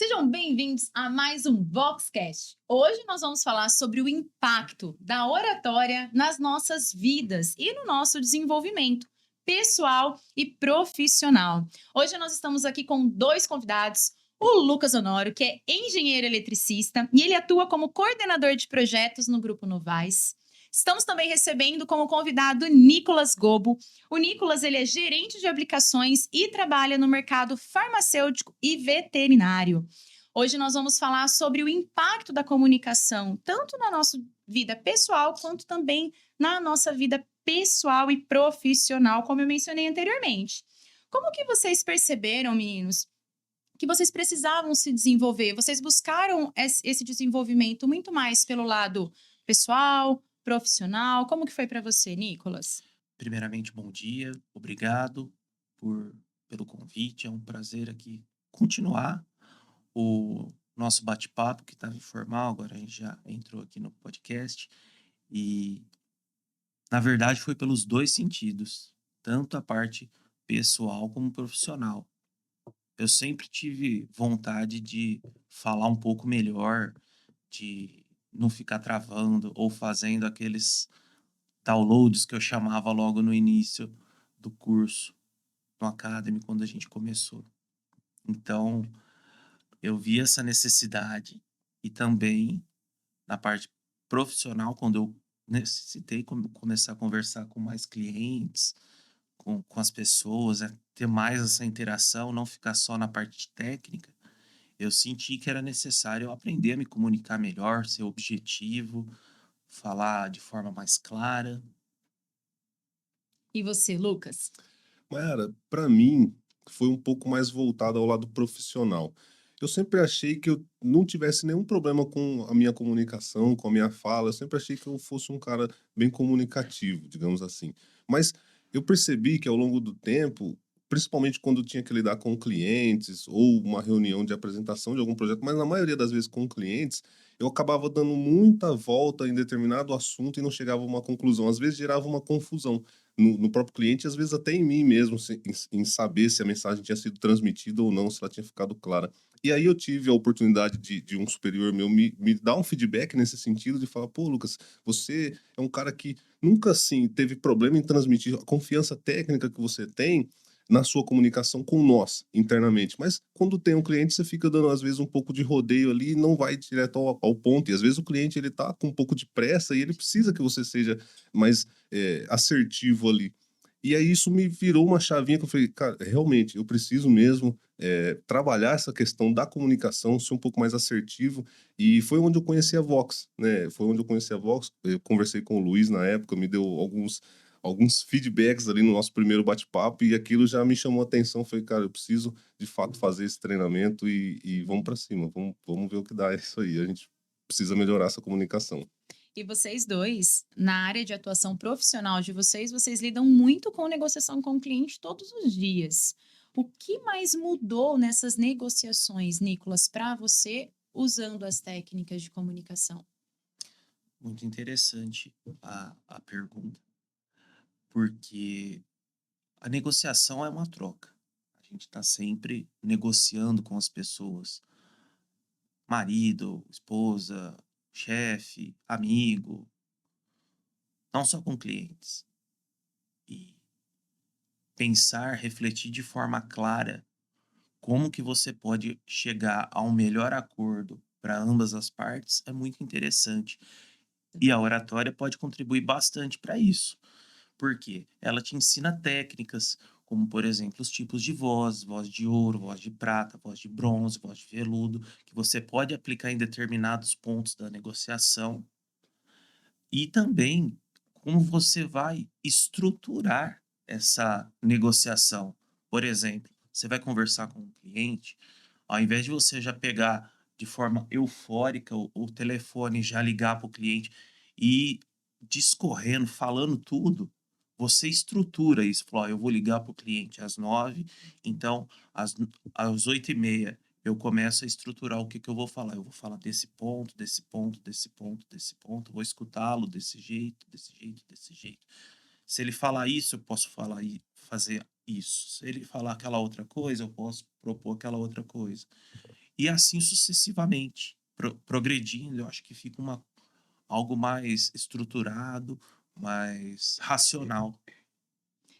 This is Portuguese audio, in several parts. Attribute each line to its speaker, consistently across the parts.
Speaker 1: Sejam bem-vindos a mais um Voxcast. Hoje nós vamos falar sobre o impacto da oratória nas nossas vidas e no nosso desenvolvimento pessoal e profissional. Hoje nós estamos aqui com dois convidados. O Lucas Honório, que é engenheiro eletricista e ele atua como coordenador de projetos no Grupo Novais. Estamos também recebendo como convidado Nicolas Gobo. O Nicolas, ele é gerente de aplicações e trabalha no mercado farmacêutico e veterinário. Hoje nós vamos falar sobre o impacto da comunicação, tanto na nossa vida pessoal, quanto também na nossa vida pessoal e profissional, como eu mencionei anteriormente. Como que vocês perceberam, meninos, que vocês precisavam se desenvolver? Vocês buscaram esse desenvolvimento muito mais pelo lado pessoal, profissional? Como que foi para você, Nicolas?
Speaker 2: Primeiramente, bom dia, obrigado por, pelo convite. É um prazer aqui continuar o nosso bate-papo, que estava informal, agora a gente já entrou aqui no podcast. E, na verdade, foi pelos dois sentidos, tanto a parte pessoal como profissional. Eu sempre tive vontade de falar um pouco melhor, de não ficar travando ou fazendo aqueles downloads que eu chamava logo no início do curso no Academy quando a gente começou. Então, eu vi essa necessidade e também na parte profissional, quando eu necessitei começar a conversar com mais clientes, com as pessoas, ter mais essa interação, não ficar só na parte técnica, eu senti que era necessário eu aprender a me comunicar melhor, ser objetivo, falar de forma mais clara.
Speaker 1: E você, Lucas?
Speaker 3: Mayara, para mim, foi um pouco mais voltado ao lado profissional. Eu sempre achei que eu não tivesse nenhum problema com a minha comunicação, com a minha fala. Eu sempre achei que eu fosse um cara bem comunicativo, digamos assim. Mas eu percebi que ao longo do tempo, principalmente quando eu tinha que lidar com clientes ou uma reunião de apresentação de algum projeto, mas na maioria das vezes com clientes, eu acabava dando muita volta em determinado assunto e não chegava a uma conclusão. Às vezes gerava uma confusão no próprio cliente, às vezes até em mim mesmo, em saber se a mensagem tinha sido transmitida ou não, se ela tinha ficado clara. E aí eu tive a oportunidade de um superior meu me dar um feedback nesse sentido, de falar: pô, Lucas, você é um cara que nunca assim teve problema em transmitir a confiança técnica que você tem na sua comunicação com nós internamente. Mas quando tem um cliente, você fica dando às vezes um pouco de rodeio ali e não vai direto ao ponto. E às vezes o cliente ele tá com um pouco de pressa e ele precisa que você seja mais assertivo ali. E aí isso me virou uma chavinha que eu falei, cara, realmente, eu preciso mesmo trabalhar essa questão da comunicação, ser um pouco mais assertivo. E foi onde eu conheci a Vox, né? Foi onde eu conheci a Vox. Eu conversei com o Luiz na época, me deu alguns feedbacks ali no nosso primeiro bate-papo e aquilo já me chamou a atenção. Falei, cara, eu preciso de fato fazer esse treinamento e vamos para cima, vamos ver o que dá isso aí. A gente precisa melhorar essa comunicação.
Speaker 1: E vocês dois, na área de atuação profissional de vocês, vocês lidam muito com negociação com o cliente todos os dias. O que mais mudou nessas negociações, Nicolas, para você, usando as técnicas de comunicação?
Speaker 2: Muito interessante a pergunta, porque a negociação é uma troca. A gente está sempre negociando com as pessoas, marido, esposa, chefe, amigo, não só com clientes. E pensar, refletir de forma clara como que você pode chegar a um melhor acordo para ambas as partes é muito interessante. E a oratória pode contribuir bastante para isso. Porque ela te ensina técnicas, como por exemplo os tipos de voz, voz de ouro, voz de prata, voz de bronze, voz de veludo, que você pode aplicar em determinados pontos da negociação. E também como você vai estruturar essa negociação. Por exemplo, você vai conversar com um cliente, ao invés de você já pegar de forma eufórica o telefone, já ligar para o cliente e ir discorrendo, falando tudo, você estrutura isso. Fala, ó, eu vou ligar para o cliente às 9, então às 8h30 eu começo a estruturar o que que eu vou falar. Eu vou falar desse ponto, desse ponto, desse ponto, desse ponto, vou escutá-lo desse jeito, desse jeito, desse jeito. Se ele falar isso, eu posso falar e fazer isso. Se ele falar aquela outra coisa, eu posso propor aquela outra coisa. e assim sucessivamente, progredindo. Eu acho que fica algo mais estruturado, mais racional.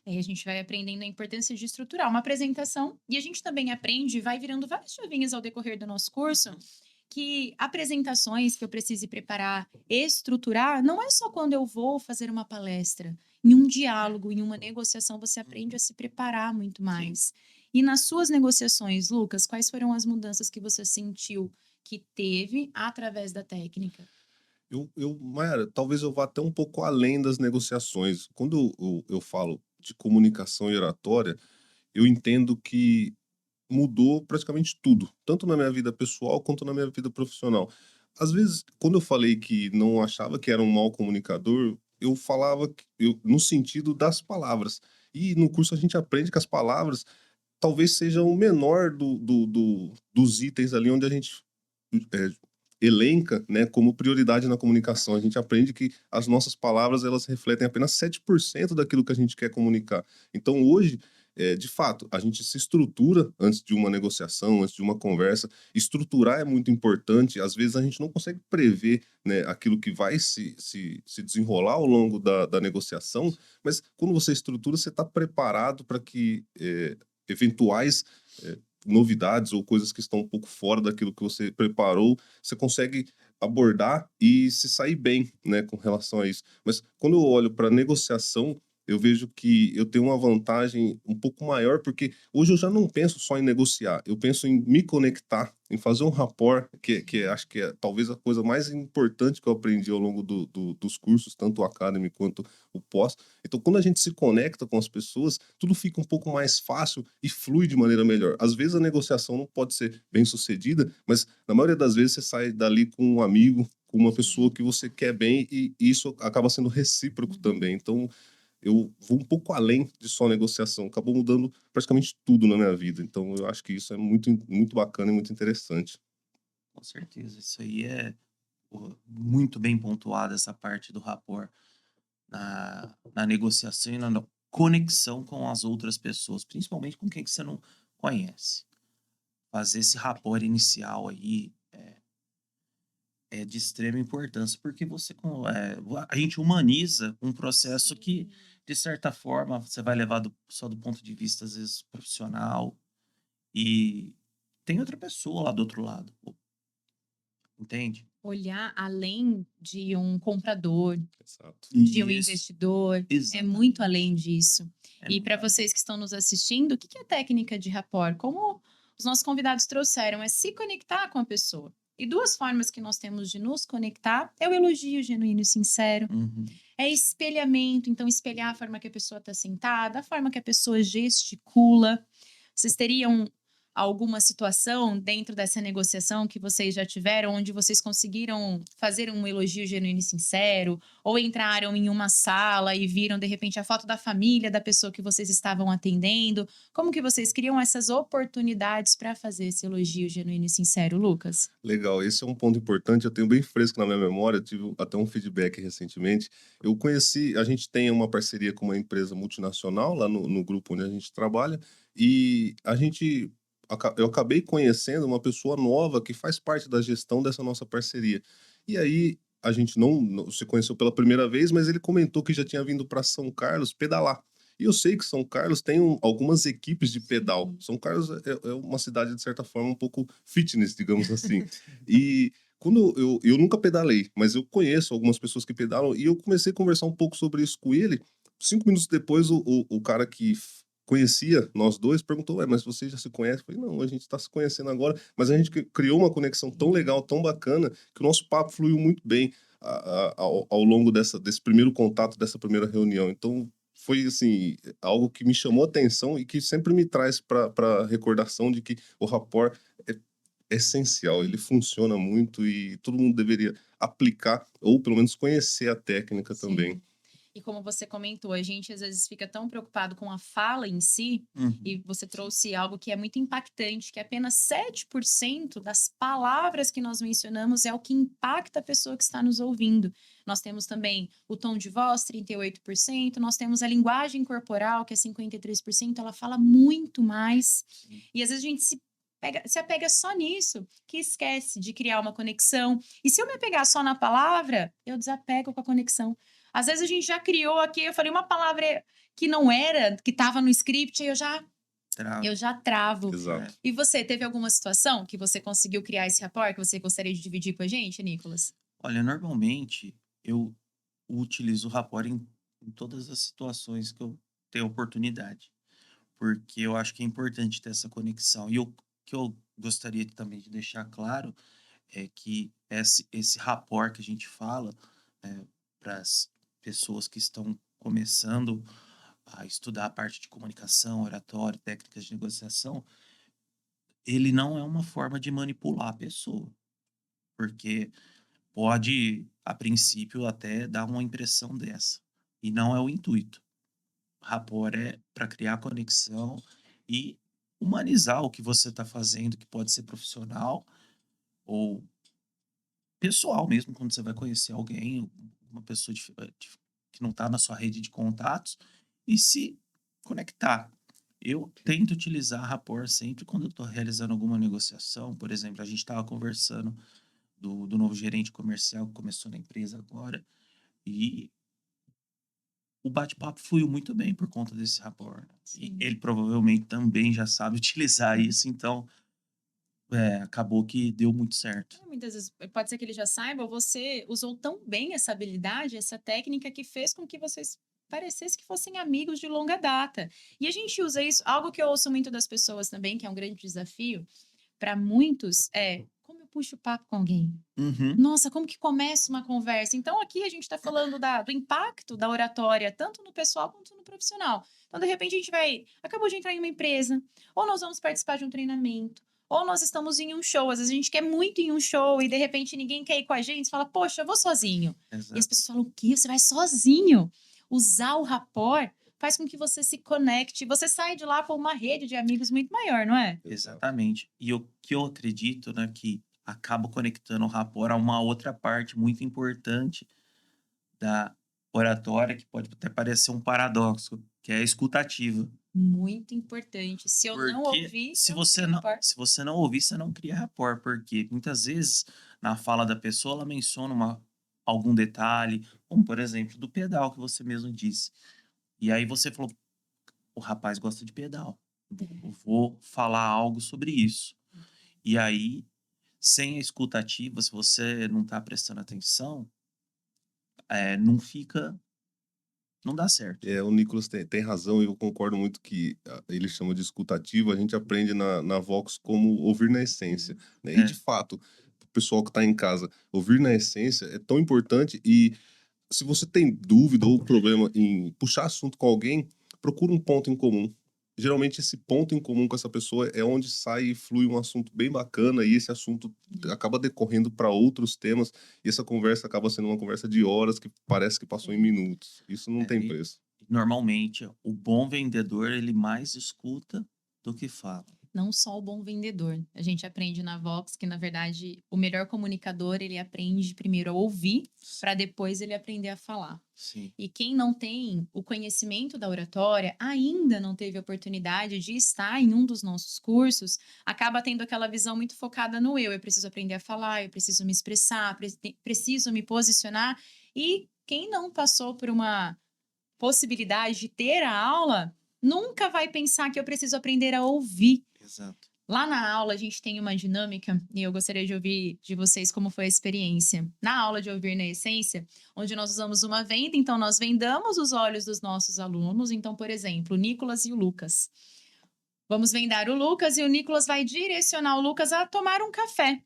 Speaker 1: Aí a gente vai aprendendo a importância de estruturar uma apresentação e a gente também aprende, vai virando várias chavinhas ao decorrer do nosso curso, que apresentações que eu precise preparar, estruturar, não é só quando eu vou fazer uma palestra. Em um diálogo, em uma negociação, você aprende a se preparar muito
Speaker 2: Sim.
Speaker 1: mais. E nas suas negociações, Lucas, quais foram as mudanças que você sentiu que teve através da técnica?
Speaker 3: Mayara, talvez eu vá até um pouco além das negociações. Quando eu falo de comunicação e oratória, eu entendo que mudou praticamente tudo, tanto na minha vida pessoal quanto na minha vida profissional. Às vezes, quando eu falei que não achava que era um mau comunicador, eu falava no sentido das palavras. E no curso a gente aprende que as palavras talvez sejam o menor dos itens ali onde a gente é, elenca, né, como prioridade na comunicação. A gente aprende que as nossas palavras elas refletem apenas 7% daquilo que a gente quer comunicar. Então, hoje, de fato, a gente se estrutura antes de uma negociação, antes de uma conversa. Estruturar é muito importante. Às vezes, a gente não consegue prever, né, aquilo que vai se desenrolar ao longo da negociação, mas quando você estrutura, você está preparado para que eventuais novidades ou coisas que estão um pouco fora daquilo que você preparou, você consegue abordar e se sair bem, né, com relação a isso. Mas quando eu olho para negociação, eu vejo que eu tenho uma vantagem um pouco maior, porque hoje eu já não penso só em negociar, eu penso em me conectar, em fazer um rapport, acho que é talvez a coisa mais importante que eu aprendi ao longo dos cursos, tanto o Academy quanto o pós. Então, quando a gente se conecta com as pessoas, tudo fica um pouco mais fácil e flui de maneira melhor. Às vezes a negociação não pode ser bem sucedida, mas na maioria das vezes você sai dali com um amigo, com uma pessoa que você quer bem e isso acaba sendo recíproco também. Então, eu vou um pouco além de só negociação, acabou mudando praticamente tudo na minha vida. Então, eu acho que isso é muito, muito bacana e muito interessante.
Speaker 2: Com certeza, isso aí muito bem pontuado, essa parte do rapport na negociação e na conexão com as outras pessoas, principalmente com quem que você não conhece. Fazer esse rapport inicial aí é de extrema importância, porque a gente humaniza um processo que, de certa forma, você vai levar só do ponto de vista, às vezes, profissional, e tem outra pessoa lá do outro lado, entende?
Speaker 1: Olhar além de um comprador,
Speaker 3: Exato.
Speaker 1: de um
Speaker 2: Isso,
Speaker 1: investidor, é muito
Speaker 2: exatamente.
Speaker 1: além disso.
Speaker 2: É
Speaker 1: E
Speaker 2: muito
Speaker 1: para vocês que estão nos assistindo, o que que é técnica de rapport? Como os nossos convidados trouxeram, é se conectar com a pessoa. E duas formas que nós temos de nos conectar é o elogio genuíno e sincero,
Speaker 2: Uhum.
Speaker 1: é espelhamento, então espelhar a forma que a pessoa está sentada, a forma que a pessoa gesticula. Vocês teriam alguma situação dentro dessa negociação que vocês já tiveram, onde vocês conseguiram fazer um elogio genuíno e sincero, ou entraram em uma sala e viram de repente a foto da família da pessoa que vocês estavam atendendo? Como que vocês criam essas oportunidades para fazer esse elogio genuíno e sincero, Lucas?
Speaker 3: Legal, esse é um ponto importante, eu tenho bem fresco na minha memória, eu tive até um feedback recentemente. A gente tem uma parceria com uma empresa multinacional lá no grupo onde a gente trabalha, e eu acabei conhecendo uma pessoa nova que faz parte da gestão dessa nossa parceria. E aí a gente não se conheceu pela primeira vez, mas ele comentou que já tinha vindo para São Carlos pedalar. E eu sei que São Carlos tem algumas equipes de pedal.
Speaker 1: Sim.
Speaker 3: São Carlos é uma cidade, de certa forma, um pouco fitness, digamos assim. E quando eu nunca pedalei, mas eu conheço algumas pessoas que pedalam, e eu comecei a conversar um pouco sobre isso com ele. 5 minutos depois, o cara que conhecia nós dois perguntou: Ué, mas você já se conhece? Eu falei: Não, a gente está se conhecendo agora, mas a gente criou uma conexão tão legal, tão bacana, que o nosso papo fluiu muito bem ao longo desse primeiro contato, dessa primeira reunião. Então, foi assim, algo que me chamou a atenção e que sempre me traz para recordação de que o rapport é essencial, ele funciona muito e todo mundo deveria aplicar ou pelo menos conhecer a técnica também.
Speaker 1: Sim. E como você comentou, a gente às vezes fica tão preocupado com a fala em si, e
Speaker 2: Uhum.
Speaker 1: você
Speaker 2: Sim.
Speaker 1: trouxe algo que é muito impactante, que apenas 7% das palavras que nós mencionamos é o que impacta a pessoa que está nos ouvindo. Nós temos também o tom de voz, 38%, nós temos a linguagem corporal, que é 53%, ela fala muito mais.
Speaker 2: Sim.
Speaker 1: E às vezes a gente se se apega só nisso, que esquece de criar uma conexão. E se eu me apegar só na palavra, eu desapego com a conexão. Às vezes a gente já criou aqui, eu falei uma palavra que não era, que estava no script, aí eu
Speaker 2: Trava.
Speaker 1: já travo.
Speaker 3: Exato.
Speaker 1: E você, teve alguma situação que você conseguiu criar esse rapport que você gostaria de dividir com a gente, Nicolas?
Speaker 2: Olha, normalmente eu utilizo o rapport em todas as situações que eu tenho oportunidade, porque eu acho que é importante ter essa conexão. E o que eu gostaria também de deixar claro é que esse rapport que a gente fala, para as pessoas que estão começando a estudar a parte de comunicação, oratória, técnicas de negociação, ele não é uma forma de manipular a pessoa, porque pode, a princípio, até dar uma impressão dessa. E não é o intuito. Rapport é para criar conexão e humanizar o que você está fazendo, que pode ser profissional ou pessoal mesmo, quando você vai conhecer alguém, uma pessoa que não está na sua rede de contatos, e se conectar. Eu tento utilizar rapport sempre quando eu estou realizando alguma negociação. Por exemplo, a gente estava conversando do novo gerente comercial que começou na empresa agora, e o bate-papo fluiu muito bem por conta desse rapport. E
Speaker 1: Sim.
Speaker 2: ele provavelmente também já sabe utilizar isso, então acabou que deu muito certo.
Speaker 1: Muitas vezes pode ser que ele já saiba, ou você usou tão bem essa habilidade, essa técnica, que fez com que vocês parecessem que fossem amigos de longa data. E a gente usa isso, algo que eu ouço muito das pessoas também, que é um grande desafio para muitos, é como eu puxo o papo com alguém?
Speaker 2: Uhum,
Speaker 1: Nossa, como que começa uma conversa? Então, aqui a gente está falando do impacto da oratória, tanto no pessoal quanto no profissional. Então, de repente, a gente acabou de entrar em uma empresa, ou nós vamos participar de um treinamento, ou nós estamos em um show. Às vezes a gente quer muito ir em um show e, de repente, ninguém quer ir com a gente. Você fala, poxa, eu vou sozinho. E as
Speaker 2: exato.
Speaker 1: pessoas falam, o quê? Você vai sozinho? Usar o rapport faz com que você se conecte. Você sai de lá com uma rede de amigos muito maior, não é?
Speaker 3: Exato.
Speaker 2: Exatamente. E o que eu acredito, né, que acaba conectando o rapport a uma outra parte muito importante da oratória, que pode até parecer um paradoxo, que é a escutativa.
Speaker 1: Muito importante. Se eu não
Speaker 2: Porque
Speaker 1: ouvir,
Speaker 2: se
Speaker 1: eu não
Speaker 2: você
Speaker 1: crio
Speaker 2: não,
Speaker 1: rapport.
Speaker 2: se você não ouvir, você não cria rapport, porque muitas vezes na fala da pessoa ela menciona algum detalhe, como por exemplo do pedal que você mesmo disse. E aí você falou, o rapaz gosta de pedal. Vou falar algo sobre isso. E aí, sem a escuta ativa, se você não está prestando atenção, não fica, não dá certo.
Speaker 3: O Nicolas tem razão e eu concordo muito que ele chama de escutativa. A gente aprende na Vox como ouvir na essência, né? E de
Speaker 2: É,
Speaker 3: fato, o pessoal que está em casa, ouvir na essência é tão importante. E se você tem dúvida ou problema em puxar assunto com alguém, procura um ponto em comum. Geralmente esse ponto em comum com essa pessoa é onde sai e flui um assunto bem bacana e esse assunto acaba decorrendo para outros temas e essa conversa acaba sendo uma conversa de horas que parece que passou em minutos. Isso não tem
Speaker 2: e
Speaker 3: preço.
Speaker 2: normalmente o bom vendedor ele mais escuta do que fala.
Speaker 1: Não só o bom vendedor. A gente aprende na Vox que, na verdade, o melhor comunicador, ele aprende primeiro a ouvir, para depois ele aprender a falar.
Speaker 2: Sim,
Speaker 1: E quem não tem o conhecimento da oratória, ainda não teve a oportunidade de estar em um dos nossos cursos, acaba tendo aquela visão muito focada no eu. Eu preciso aprender a falar, eu preciso me expressar, preciso me posicionar. E quem não passou por uma possibilidade de ter a aula, nunca vai pensar que eu preciso aprender a ouvir.
Speaker 2: exato.
Speaker 1: Lá na aula, a gente tem uma dinâmica e eu gostaria de ouvir de vocês como foi a experiência. Na aula de Ouvir na Essência, onde nós usamos uma venda, então nós vendamos os olhos dos nossos alunos. Então, por exemplo, o Nicolas e o Lucas. Vamos vendar o Lucas e o Nicolas vai direcionar o Lucas a tomar um café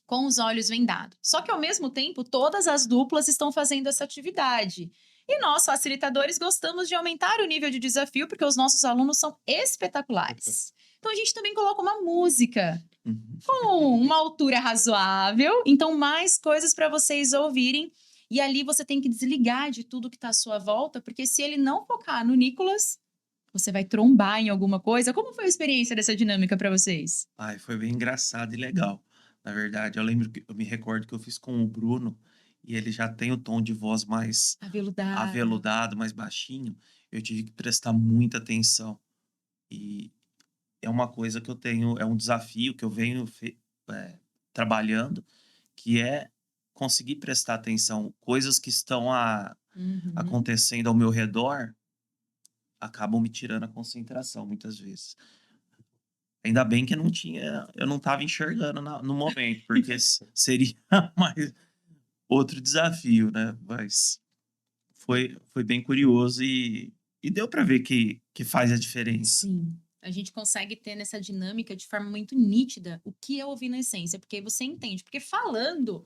Speaker 1: com os olhos vendados. Só que, ao mesmo tempo, todas as duplas estão fazendo essa atividade. E nós, facilitadores, gostamos de aumentar o nível de desafio, porque os nossos alunos são espetaculares. Então, a gente também coloca uma música
Speaker 2: Uhum.
Speaker 1: com uma altura razoável. Então, mais coisas para vocês ouvirem. E ali você tem que desligar de tudo que está à sua volta, porque se ele não focar no Nicolas, você vai trombar em alguma coisa. Como foi a experiência dessa dinâmica para vocês?
Speaker 2: Ai, foi bem engraçado e legal. Na verdade, eu me recordo que eu fiz com o Bruno e ele já tem o tom de voz mais
Speaker 1: Aveludado.
Speaker 2: aveludado, mais baixinho. Eu tive que prestar muita atenção. E é uma coisa que eu tenho, é um desafio que eu venho trabalhando, que é conseguir prestar atenção. Coisas que estão
Speaker 1: Uhum.
Speaker 2: acontecendo ao meu redor acabam me tirando a concentração muitas vezes. Ainda bem que eu não estava enxergando no momento, porque seria mais outro desafio, né? Mas foi bem curioso e deu para ver que faz a diferença.
Speaker 1: Sim. A gente consegue ter nessa dinâmica de forma muito nítida o que é ouvir na essência, porque aí você entende. Porque falando,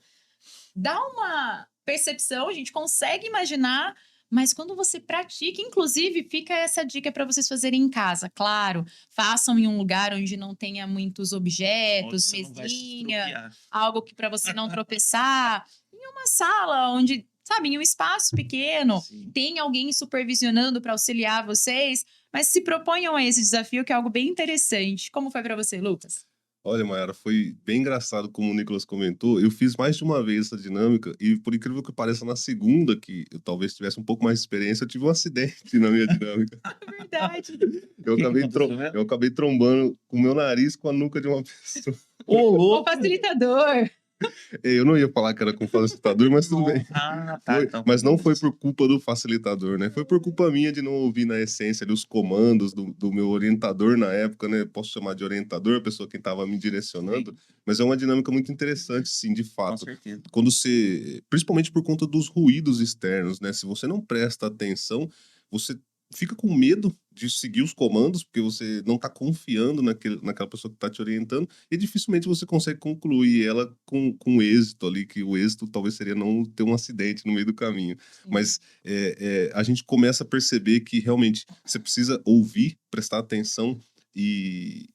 Speaker 1: dá uma percepção, a gente consegue imaginar, mas quando você pratica, inclusive, fica essa dica para vocês fazerem em casa. Claro, façam em um lugar onde não tenha muitos
Speaker 2: Onde
Speaker 1: objetos,
Speaker 2: você não vai se
Speaker 1: mesinha,
Speaker 2: estropiar.
Speaker 1: algo que para você não tropeçar, em uma sala onde, sabe, em um espaço pequeno,
Speaker 2: Sim.
Speaker 1: tem alguém supervisionando para auxiliar vocês, mas se proponham a esse desafio que é algo bem interessante. Como foi para você, Lucas?
Speaker 3: Olha, Mayara, foi bem engraçado como o Nicolas comentou. Eu fiz mais de uma vez essa dinâmica e, por incrível que pareça, na segunda, que eu talvez tivesse um pouco mais de experiência, eu tive um acidente na minha dinâmica.
Speaker 1: É verdade.
Speaker 3: Eu
Speaker 2: O que
Speaker 3: acabei,
Speaker 2: aconteceu mesmo?
Speaker 3: eu acabei trombando com o meu nariz com a nuca de uma pessoa.
Speaker 2: Ô,
Speaker 1: O
Speaker 2: louco!
Speaker 1: facilitador.
Speaker 3: Eu não ia falar que era com facilitador, mas tudo bem.
Speaker 2: Ah, tá.
Speaker 3: Foi,
Speaker 2: Então,
Speaker 3: mas não foi por culpa do facilitador, né? Foi por culpa minha de não ouvir na essência ali os comandos do meu orientador na época, né? Posso chamar de orientador, a pessoa que estava me direcionando.
Speaker 2: sim,
Speaker 3: Mas é uma dinâmica muito interessante, sim, de
Speaker 2: com
Speaker 3: fato.
Speaker 2: certeza.
Speaker 3: Quando você, principalmente por conta dos ruídos externos, né? Se você não presta atenção, você fica com medo de seguir os comandos, porque você não está confiando naquela pessoa que está te orientando, e dificilmente você consegue concluir ela com êxito ali, que o êxito talvez seria não ter um acidente no meio do caminho.
Speaker 1: Sim.
Speaker 3: Mas a gente começa a perceber que realmente você precisa ouvir, prestar atenção e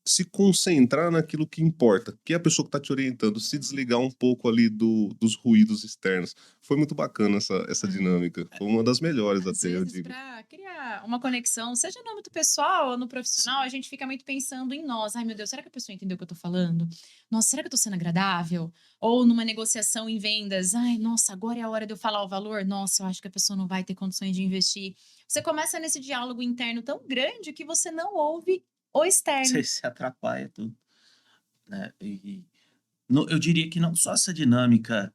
Speaker 3: se concentrar naquilo que importa, que é a pessoa que está te orientando, se desligar um pouco ali dos ruídos externos. Foi muito bacana essa dinâmica. Foi uma das melhores
Speaker 1: Às
Speaker 3: até, eu
Speaker 1: vezes,
Speaker 3: digo.
Speaker 1: para criar uma conexão, seja no âmbito pessoal ou no profissional,
Speaker 2: Sim.
Speaker 1: a gente fica muito pensando em nós. Ai, meu Deus, será que a pessoa entendeu o que eu tô falando? Nossa, será que eu tô sendo agradável? Ou numa negociação em vendas, ai, nossa, agora é a hora de eu falar o valor? Nossa, eu acho que a pessoa não vai ter condições de investir. Você começa nesse diálogo interno tão grande que você não ouve o externo.
Speaker 2: Você se atrapalha tudo, né? Eu diria que não só essa dinâmica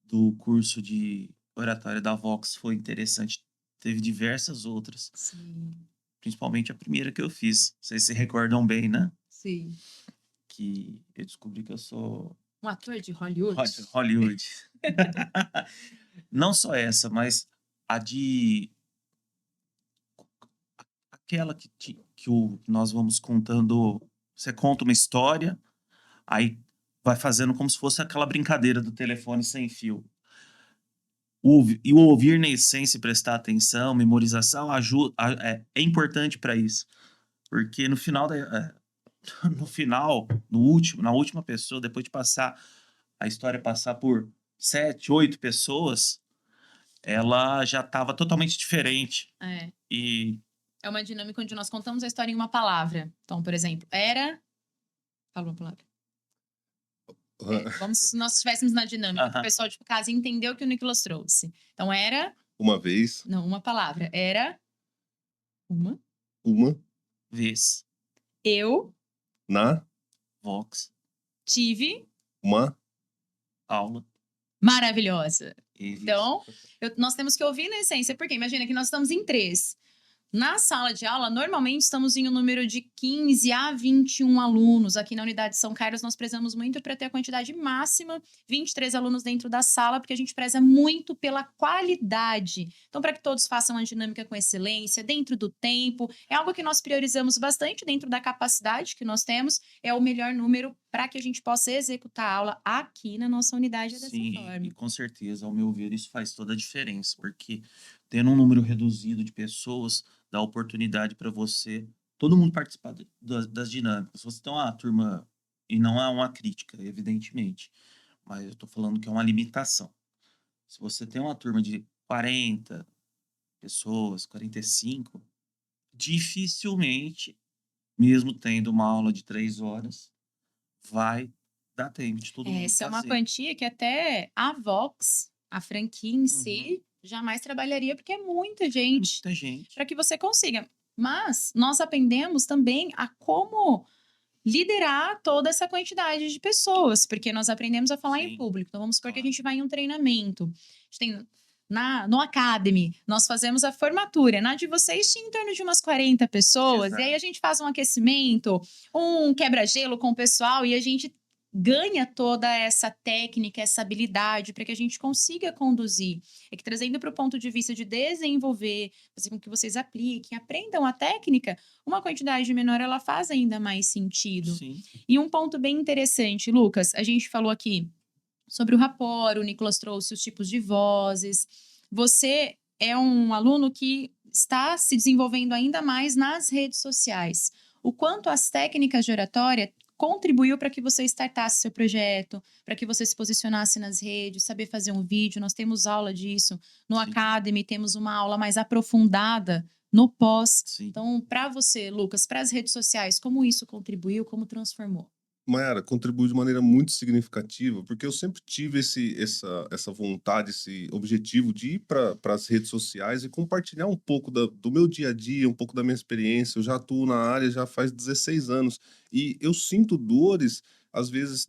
Speaker 2: do curso de oratória da Vox foi interessante, teve diversas outras,
Speaker 1: Sim,
Speaker 2: principalmente a primeira que eu fiz. Vocês se recordam bem, né?
Speaker 1: sim.
Speaker 2: Que eu descobri que eu sou
Speaker 1: Um ator de Hollywood?
Speaker 2: Hollywood. Não só essa, mas a de aquela que nós vamos contando. Você conta uma história, aí vai fazendo como se fosse aquela brincadeira do telefone sem fio. E o ouvir na essência, e prestar atenção, memorização, é importante para isso. Porque no final, no final, na última pessoa, depois de passar a história passar por 7, 8 pessoas, ela já estava totalmente diferente.
Speaker 1: É.
Speaker 2: E
Speaker 1: É uma dinâmica onde nós contamos a história em uma palavra. Então, por exemplo, era. Fala uma palavra. Vamos se nós estivéssemos na dinâmica, que o pessoal de casa entendeu o que o Nicolas trouxe. Então, era.
Speaker 3: Uma vez,
Speaker 1: Não, uma palavra. Era. Uma.
Speaker 3: uma,
Speaker 2: vez,
Speaker 1: Eu
Speaker 3: na,
Speaker 2: Vox,
Speaker 1: tive.
Speaker 3: uma.
Speaker 2: aula.
Speaker 1: Maravilhosa.
Speaker 2: Isso.
Speaker 1: Então, nós temos que ouvir na essência, porque imagina que nós estamos em 3. Na sala de aula, normalmente estamos em um número de 15 a 21 alunos. Aqui na unidade de São Carlos, nós prezamos muito para ter a quantidade máxima, 23 alunos dentro da sala, porque a gente preza muito pela qualidade. Então, para que todos façam a dinâmica com excelência, dentro do tempo, é algo que nós priorizamos bastante dentro da capacidade que nós temos, é o melhor número para que a gente possa executar a aula aqui na nossa unidade dessa
Speaker 2: Sim,
Speaker 1: forma.
Speaker 2: e com certeza, ao meu ver, isso faz toda a diferença, porque tendo um número reduzido de pessoas, dá oportunidade para todo mundo participar das dinâmicas. Você tem uma turma, e não é uma crítica, evidentemente, mas eu estou falando que é uma limitação. Se você tem uma turma de 40 pessoas, 45, dificilmente, mesmo tendo uma aula de 3 horas, vai dar tempo de todo mundo
Speaker 1: Essa é uma
Speaker 2: fazer.
Speaker 1: quantia que até a Vox, a franquia em
Speaker 2: Uhum.
Speaker 1: si, jamais trabalharia, porque é muita
Speaker 2: É
Speaker 1: gente
Speaker 2: muita gente.
Speaker 1: para que você consiga. Mas nós aprendemos também a como liderar toda essa quantidade de pessoas, porque nós aprendemos a falar em
Speaker 2: Sim,
Speaker 1: público. Então, vamos supor que a
Speaker 2: claro.
Speaker 1: gente vai em um treinamento. A gente tem no Academy, nós fazemos a formatura. Na de vocês tinha em torno de umas 40 pessoas, e aí a
Speaker 2: Exato.
Speaker 1: gente faz um aquecimento, um quebra-gelo com o pessoal, e a gente ganha toda essa técnica, essa habilidade para que a gente consiga conduzir. É que trazendo para o ponto de vista de desenvolver, fazer com que vocês apliquem, aprendam a técnica, uma quantidade menor ela faz ainda mais sentido.
Speaker 2: Sim,
Speaker 1: E um ponto bem interessante, Lucas, a gente falou aqui sobre o rapport, o Nicolas trouxe os tipos de vozes. Você é um aluno que está se desenvolvendo ainda mais nas redes sociais. O quanto as técnicas de oratória contribuiu para que você startasse seu projeto, para que você se posicionasse nas redes, saber fazer um vídeo. Nós temos aula disso no
Speaker 2: sim,
Speaker 1: Academy, temos uma aula mais aprofundada no pós.
Speaker 2: sim.
Speaker 1: Então, para você, Lucas, para as redes sociais, como isso contribuiu, como transformou?
Speaker 3: Mayara, contribuiu de maneira muito significativa, porque eu sempre tive essa vontade, esse objetivo de ir para as redes sociais e compartilhar um pouco do meu dia a dia, um pouco da minha experiência. Eu já atuo na área já faz 16 anos e eu sinto dores, às vezes,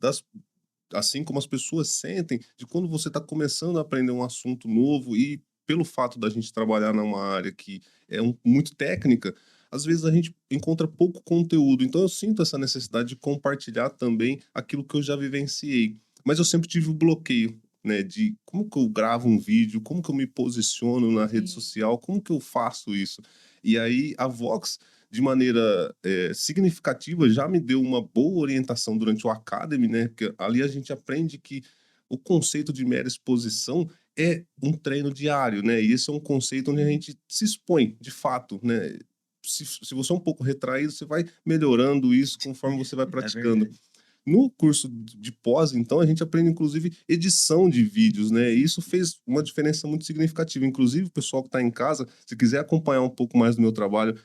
Speaker 3: assim como as pessoas sentem, de quando você está começando a aprender um assunto novo e pelo fato da gente trabalhar numa área que é muito técnica, às vezes a gente encontra pouco conteúdo. Então eu sinto essa necessidade de compartilhar também aquilo que eu já vivenciei. Mas eu sempre tive o bloqueio, né, de como que eu gravo um vídeo, como que eu me posiciono na rede
Speaker 1: Sim.
Speaker 3: social, como que eu faço isso. E aí a Vox, de maneira significativa, já me deu uma boa orientação durante o Academy, né? Porque ali a gente aprende que o conceito de mera exposição é um treino diário, né? E esse é um conceito onde a gente se expõe, de fato, né? Se você é um pouco retraído, você vai melhorando isso conforme você vai
Speaker 2: É
Speaker 3: praticando.
Speaker 2: verdade.
Speaker 3: No curso de pós, então, a gente aprende, inclusive, edição de vídeos, né? E isso fez uma diferença muito significativa. Inclusive, o pessoal que está em casa, se quiser acompanhar um pouco mais do meu trabalho,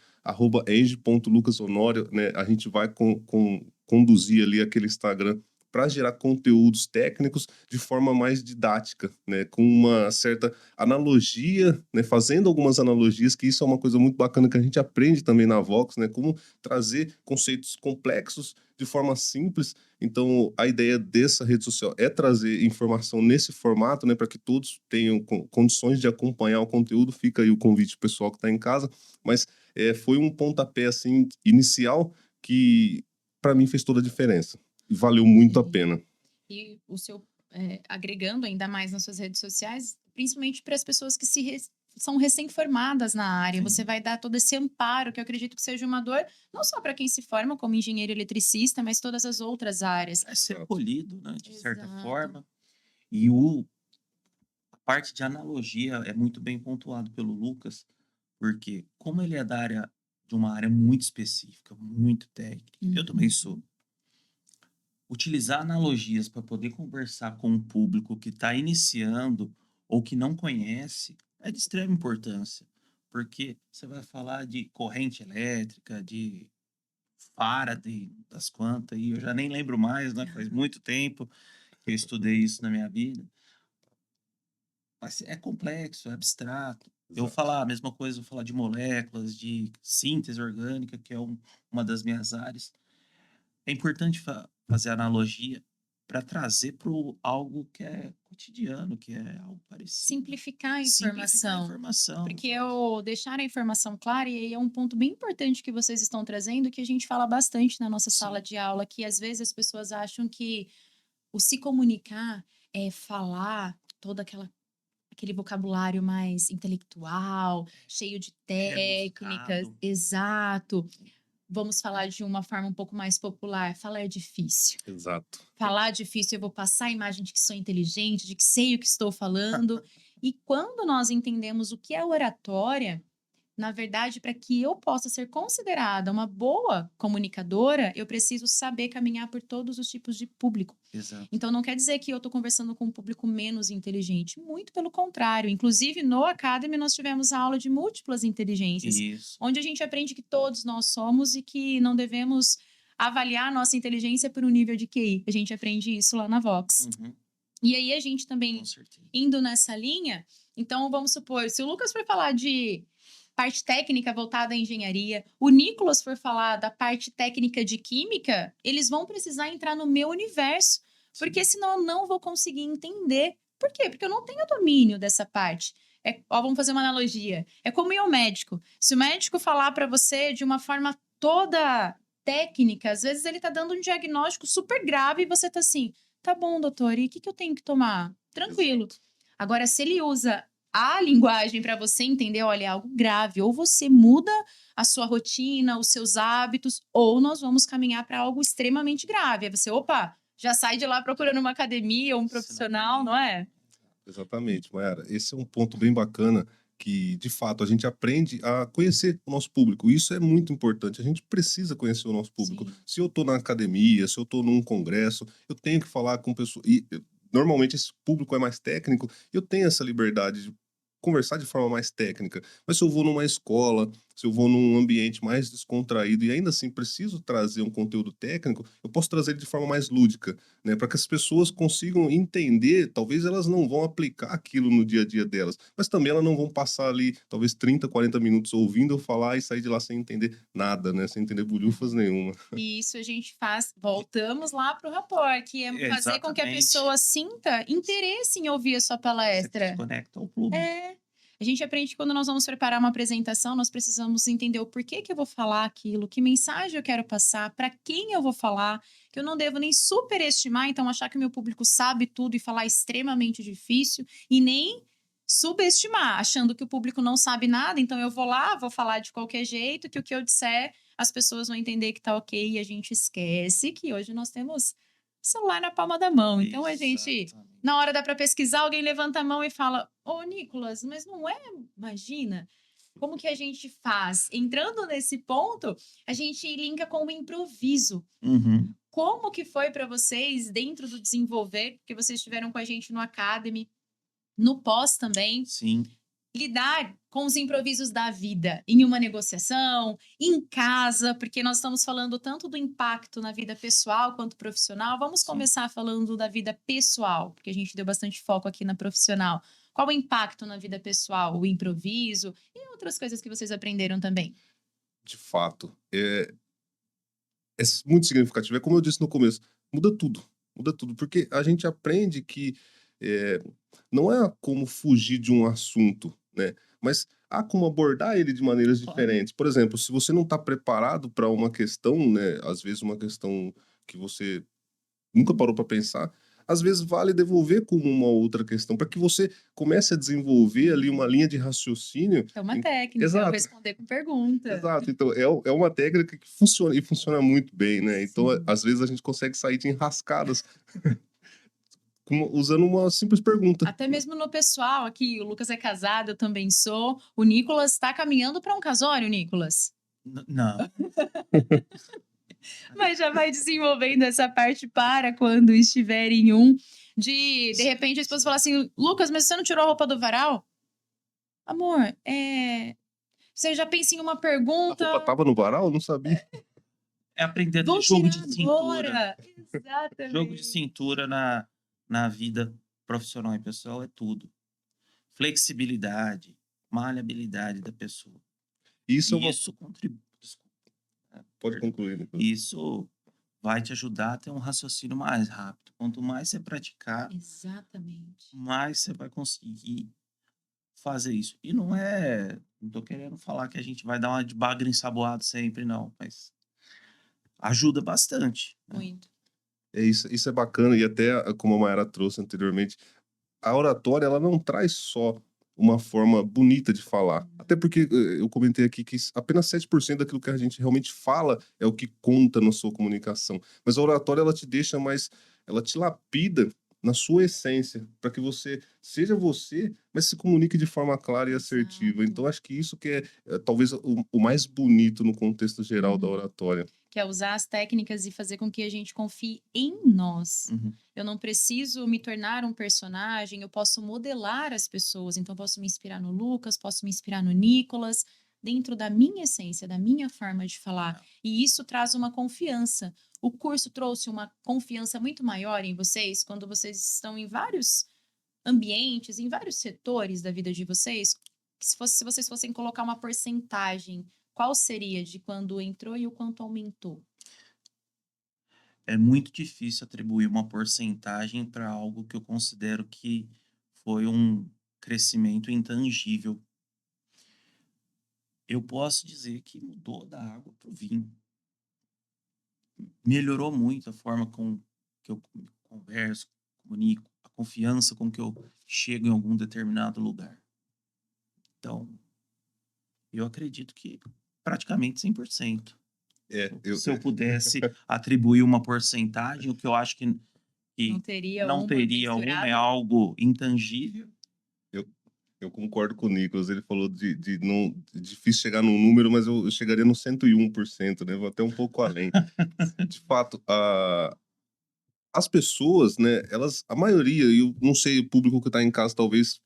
Speaker 3: @eng.lucasonorio, né? A gente vai conduzir ali aquele Instagram para gerar conteúdos técnicos de forma mais didática, né? Com uma certa analogia, né? Fazendo algumas analogias, que isso é uma coisa muito bacana que a gente aprende também na Vox, né? Como trazer conceitos complexos de forma simples. Então, a ideia dessa rede social é trazer informação nesse formato, né, para que todos tenham condições de acompanhar o conteúdo. Fica aí o convite pessoal que está em casa, mas foi um pontapé assim inicial que para mim fez toda a diferença e valeu muito a
Speaker 1: Sim.
Speaker 3: pena.
Speaker 1: E o seu agregando ainda mais nas suas redes sociais, principalmente para as pessoas que são recém-formadas na área,
Speaker 2: Sim.
Speaker 1: você vai dar todo esse amparo, que eu acredito que seja uma dor, não só para quem se forma como engenheiro eletricista, mas todas as outras áreas.
Speaker 2: É ser
Speaker 3: Exato.
Speaker 2: polido, né, de certa
Speaker 1: Exato.
Speaker 2: forma. E a parte de analogia é muito bem pontuado pelo Lucas, porque como ele é da área de uma área muito específica, muito técnica, eu também sou. Utilizar analogias para poder conversar com um público que está iniciando ou que não conhece é de extrema importância, porque você vai falar de corrente elétrica, de Faraday, das quantas, e eu já nem lembro mais, né? Faz muito tempo que eu estudei isso na minha vida. Mas é complexo, é abstrato. Eu vou
Speaker 3: Exato.
Speaker 2: falar a mesma coisa, vou falar de moléculas, de síntese orgânica, que é uma das minhas áreas. É importante fazer analogia para trazer para algo que é cotidiano, que é algo parecido.
Speaker 1: Simplificar a
Speaker 2: Simplificar a
Speaker 1: informação.
Speaker 2: informação.
Speaker 1: Porque eu deixar a informação clara, e aí é um ponto bem importante que vocês estão trazendo, que a gente fala bastante na nossa sala
Speaker 2: Sim.
Speaker 1: de aula, que às vezes as pessoas acham que o se comunicar é falar aquele vocabulário mais intelectual, cheio de técnicas,
Speaker 2: Rebuscado.
Speaker 1: exato. Vamos falar de uma forma um pouco mais popular. Falar é difícil.
Speaker 3: Exato.
Speaker 1: Falar é difícil, eu vou passar a imagem de que sou inteligente, de que sei o que estou falando. E quando nós entendemos o que é oratória, na verdade, para que eu possa ser considerada uma boa comunicadora, eu preciso saber caminhar por todos os tipos de público.
Speaker 2: Exato.
Speaker 1: Então, não quer dizer que eu estou conversando com um público menos inteligente. Muito pelo contrário. Inclusive, no Academy, nós tivemos a aula de múltiplas inteligências,
Speaker 2: Isso.
Speaker 1: onde a gente aprende que todos nós somos e que não devemos avaliar a nossa inteligência por um nível de QI. A gente aprende isso lá na Vox.
Speaker 2: Uhum,
Speaker 1: E aí, a gente também,
Speaker 2: com certeza.
Speaker 1: indo nessa linha, então, vamos supor, se o Lucas for falar de parte técnica voltada à engenharia, o Nicolas for falar da parte técnica de química, eles vão precisar entrar no meu universo, porque senão eu não vou conseguir entender. Por quê? Porque eu não tenho domínio dessa parte. Vamos fazer uma analogia. É como ir ao médico. Se o médico falar para você de uma forma toda técnica, às vezes ele tá dando um diagnóstico super grave e você tá assim, tá bom, doutor, e o que que eu tenho que tomar? Tranquilo.
Speaker 3: Exato.
Speaker 1: Agora, se ele usa a linguagem para você entender, olha, é algo grave, ou você muda a sua rotina, os seus hábitos, ou nós vamos caminhar para algo extremamente grave. Aí você, opa, já sai de lá procurando uma academia ou um profissional, não é?
Speaker 3: Exatamente, Mayara. Esse é um ponto bem bacana que, de fato, a gente aprende a conhecer o nosso público. Isso é muito importante. A gente precisa conhecer o nosso público.
Speaker 1: Sim.
Speaker 3: Se eu estou na academia, se eu estou num congresso, eu tenho que falar com pessoas. E normalmente esse público é mais técnico, eu tenho essa liberdade de conversar de forma mais técnica. Mas se eu vou numa escola, se eu vou num ambiente mais descontraído e ainda assim preciso trazer um conteúdo técnico, eu posso trazer ele de forma mais lúdica, né, para que as pessoas consigam entender. Talvez elas não vão aplicar aquilo no dia a dia delas, mas também elas não vão passar ali talvez 30, 40 minutos ouvindo eu falar e sair de lá sem entender nada, né, sem entender bolhufas nenhuma.
Speaker 1: E isso a gente faz, voltamos lá para o rapport, que é fazer com que a
Speaker 2: Exatamente.
Speaker 1: pessoa sinta interesse em ouvir a sua
Speaker 2: Você
Speaker 1: palestra.
Speaker 2: desconecta o público.
Speaker 1: É. A gente aprende que quando nós vamos preparar uma apresentação, nós precisamos entender o porquê que eu vou falar aquilo, que mensagem eu quero passar, para quem eu vou falar, que eu não devo nem superestimar, então achar que o meu público sabe tudo e falar é extremamente difícil, e nem subestimar, achando que o público não sabe nada, então eu vou lá, vou falar de qualquer jeito, que o que eu disser, as pessoas vão entender que tá ok, e a gente esquece que hoje nós temos o celular na palma da mão. Então a gente,
Speaker 2: Exatamente.
Speaker 1: na hora dá para pesquisar, alguém levanta a mão e fala: Ô, Nicolas, mas não é? Imagina. Como que a gente faz? Entrando nesse ponto, a gente linka com o improviso.
Speaker 2: Uhum.
Speaker 1: Como que foi para vocês dentro do desenvolver? Porque vocês estiveram com a gente no Academy, no pós também,
Speaker 2: Sim.
Speaker 1: lidar com os improvisos da vida em uma negociação, em casa, porque nós estamos falando tanto do impacto na vida pessoal quanto profissional. Vamos
Speaker 2: Sim.
Speaker 1: começar falando da vida pessoal, porque a gente deu bastante foco aqui na profissional. Qual o impacto na vida pessoal, o improviso e outras coisas que vocês aprenderam também?
Speaker 3: De fato, é muito significativo. É como eu disse no começo, muda tudo, porque a gente aprende que eh, não é como fugir de um assunto, né? Mas há como abordar ele de maneiras
Speaker 2: Claro.
Speaker 3: diferentes. Por exemplo, se você não está preparado para uma questão, né? Às vezes uma questão que você nunca parou para pensar, às vezes vale devolver como uma outra questão, para que você comece a desenvolver ali uma linha de raciocínio.
Speaker 1: É uma
Speaker 3: em-
Speaker 1: técnica, é o
Speaker 3: Exato.
Speaker 1: responder com pergunta.
Speaker 3: Exato, então é uma técnica que funciona e funciona muito bem, né? Então,
Speaker 1: Sim.
Speaker 3: às vezes a gente consegue sair de enrascadas usando uma simples pergunta.
Speaker 1: Até mesmo no pessoal aqui, o Lucas é casado, eu também sou. O Nicolas está caminhando para um casório, Nicolas.
Speaker 2: Não.
Speaker 1: Mas já vai desenvolvendo essa parte para quando estiver em um. De repente, a esposa falar assim: Lucas, mas você não tirou a roupa do varal? Amor, você já pensa em uma
Speaker 3: A
Speaker 1: pergunta?
Speaker 3: roupa tava no varal? Eu não sabia.
Speaker 2: É aprender a
Speaker 1: Vou
Speaker 2: ter jogo
Speaker 1: tirar
Speaker 2: de cintura.
Speaker 1: agora.
Speaker 2: Jogo de
Speaker 1: Exatamente.
Speaker 2: cintura na vida profissional e pessoal é tudo. Flexibilidade, maleabilidade da pessoa.
Speaker 3: Isso é uma.
Speaker 2: Isso contribui.
Speaker 3: Pode concluir, Nicolas.
Speaker 2: Isso vai te ajudar a ter um raciocínio mais rápido. Quanto mais você praticar,
Speaker 1: Exatamente.
Speaker 2: mais você vai conseguir fazer isso. E não tô querendo falar que a gente vai dar uma de bagre ensaboado sempre, não, mas ajuda bastante, né?
Speaker 1: Muito.
Speaker 3: Isso é bacana, e até como a Mayara trouxe anteriormente, a oratória ela não traz só uma forma bonita de falar. Até porque eu comentei aqui que apenas 7% daquilo que a gente realmente fala é o que conta na sua comunicação. Mas a oratória ela te deixa mais, ela te lapida na sua essência, para que você seja você, mas se comunique de forma clara e assertiva.
Speaker 1: Exato.
Speaker 3: Então acho que isso que é talvez o mais bonito no contexto geral da
Speaker 1: Uhum.
Speaker 3: oratória.
Speaker 1: Que é usar as técnicas e fazer com que a gente confie em nós.
Speaker 2: Uhum.
Speaker 1: Eu não preciso me tornar um personagem, eu posso modelar as pessoas. Então, eu posso me inspirar no Lucas, posso me inspirar no Nicolas, dentro da minha essência, da minha forma de falar. E isso traz uma confiança. O curso trouxe uma confiança muito maior em vocês quando vocês estão em vários ambientes, em vários setores da vida de vocês. que se vocês fossem colocar uma porcentagem, qual seria de quando entrou e o quanto aumentou?
Speaker 2: É muito difícil atribuir uma porcentagem para algo que eu considero que foi um crescimento intangível. Eu posso dizer que mudou da água para o vinho. Melhorou muito a forma com que eu converso, comunico, a confiança com que eu chego em algum determinado lugar. Então, eu acredito que praticamente 100%.
Speaker 3: Eu,
Speaker 2: Se eu pudesse atribuir uma porcentagem, o que eu acho que
Speaker 1: Não teria
Speaker 2: não
Speaker 1: uma
Speaker 2: teria uma, é
Speaker 1: mensurável?
Speaker 2: algo intangível.
Speaker 3: eu concordo com o Nicolas. Ele falou de não, de difícil chegar num número, mas eu chegaria no 101%, né? Vou até um pouco além. De fato, as pessoas, né, elas, a maioria, e eu não sei, o público que está em casa talvez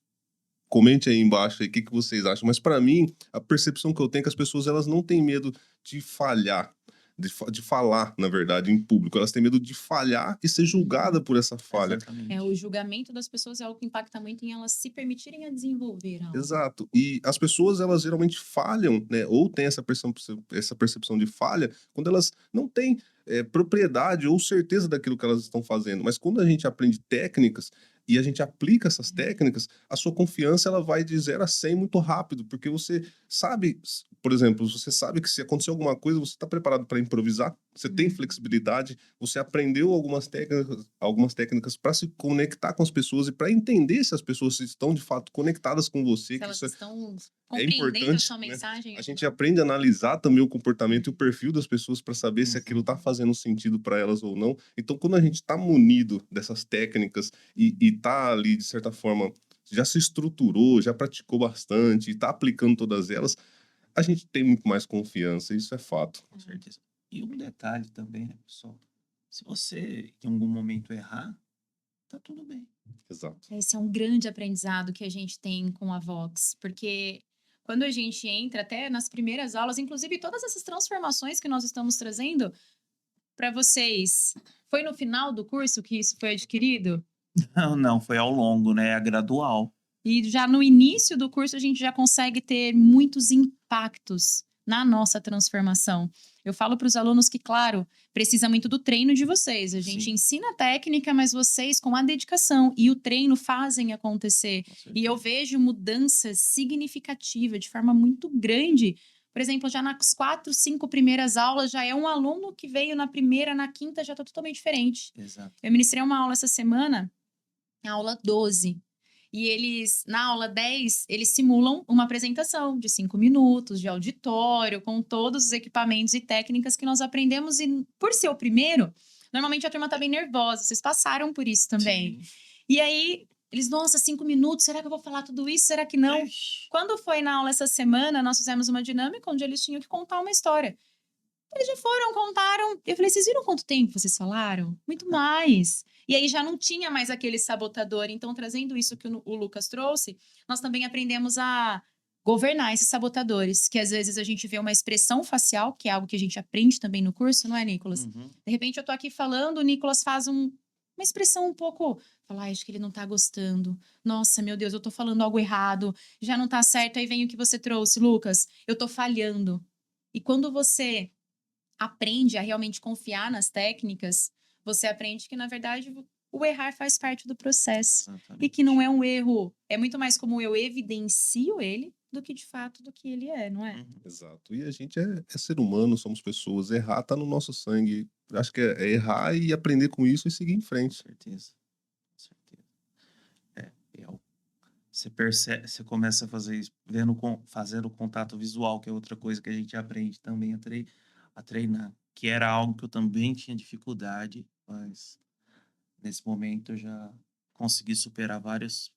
Speaker 3: comente aí embaixo aí o que, que vocês acham, mas para mim, a percepção que eu tenho é que as pessoas elas não têm medo de falhar, de falar, na verdade, em público. Elas têm medo de falhar e ser julgada por essa falha.
Speaker 2: Exatamente.
Speaker 1: O julgamento das pessoas é algo que impacta muito em elas se permitirem a desenvolver algo.
Speaker 3: Exato. E as pessoas, elas geralmente falham, né? Ou têm essa percepção de falha quando elas não têm propriedade ou certeza daquilo que elas estão fazendo. Mas quando a gente aprende técnicas e a gente aplica essas técnicas, a sua confiança ela vai de 0 a 100 muito rápido, porque você sabe, por exemplo, você sabe que se acontecer alguma coisa, você está preparado para improvisar, você tem flexibilidade, você aprendeu algumas técnicas para se conectar com as pessoas e para entender se as pessoas estão de fato conectadas com você,
Speaker 1: Se
Speaker 3: que
Speaker 1: elas
Speaker 3: isso
Speaker 1: estão
Speaker 3: é
Speaker 1: compreendendo a
Speaker 3: importante,
Speaker 1: sua
Speaker 3: né?
Speaker 1: mensagem
Speaker 3: A
Speaker 1: ou
Speaker 3: gente
Speaker 1: não.
Speaker 3: aprende a analisar também o comportamento e o perfil das pessoas para saber se aquilo
Speaker 2: Uhum.
Speaker 3: está fazendo sentido para elas ou não. Então, quando a gente está munido dessas técnicas e tá ali, de certa forma, já se estruturou, já praticou bastante e está aplicando todas elas, a gente tem muito mais confiança, isso é fato.
Speaker 2: Com certeza. E um detalhe também, né, pessoal? Se você em algum momento errar, tá tudo bem.
Speaker 3: Exato.
Speaker 1: Esse é um grande aprendizado que a gente tem com a Vox, porque quando a gente entra até nas primeiras aulas, inclusive todas essas transformações que nós estamos trazendo para vocês, foi no final do curso que isso foi adquirido?
Speaker 2: Não, não, foi ao longo, né? É gradual.
Speaker 1: E já no início do curso a gente já consegue ter muitos impactos na nossa transformação. Eu falo para os alunos que, claro, precisa muito do treino de vocês. A gente
Speaker 2: Sim.
Speaker 1: ensina a técnica, mas vocês, com a dedicação e o treino, fazem acontecer.
Speaker 2: Com
Speaker 1: E eu
Speaker 2: certeza.
Speaker 1: vejo mudanças significativas de forma muito grande. Por exemplo, já nas 4, 5 primeiras aulas, já é um aluno que veio na primeira, na quinta, já está totalmente diferente.
Speaker 2: Exato.
Speaker 1: Eu ministrei uma aula essa semana, a aula 12. E eles, na aula 10, eles simulam uma apresentação de 5 minutos, de auditório, com todos os equipamentos e técnicas que nós aprendemos. E por ser o primeiro, normalmente a turma tá bem nervosa. Vocês passaram por isso também.
Speaker 2: Sim.
Speaker 1: E aí, eles, nossa, 5 minutos, será que eu vou falar tudo isso? Será que não?
Speaker 2: Ixi.
Speaker 1: Quando foi na aula essa semana, nós fizemos uma dinâmica onde eles tinham que contar uma história. Eles já foram, contaram. Eu falei, vocês viram quanto tempo vocês falaram? Muito mais. E aí já não tinha mais aquele sabotador. Então, trazendo isso que o Lucas trouxe, nós também aprendemos a governar esses sabotadores. Que às vezes a gente vê uma expressão facial, que é algo que a gente aprende também no curso, não é, Nicolas?
Speaker 2: Uhum.
Speaker 1: De repente eu tô aqui falando, o Nicolas faz uma expressão um pouco. Fala, acho que ele não tá gostando. Nossa, meu Deus, eu tô falando algo errado. Já não tá certo. Aí vem o que você trouxe, Lucas. Eu tô falhando. E quando você aprende a realmente confiar nas técnicas, você aprende que, na verdade, o errar faz parte do processo.
Speaker 2: Exatamente.
Speaker 1: E que não é um erro. É muito mais como eu evidencio ele do que, de fato, do que ele é, não é?
Speaker 2: Uhum.
Speaker 3: Exato. E a gente é ser humano, somos pessoas. Errar tá no nosso sangue. Acho que é errar e aprender com isso e seguir em
Speaker 2: Com
Speaker 3: frente.
Speaker 2: certeza. Com certeza. Você percebe, você começa a fazer isso, fazendo o contato visual, que é outra coisa que a gente aprende também a treinar, que era algo que eu também tinha dificuldade, mas nesse momento eu já consegui superar várias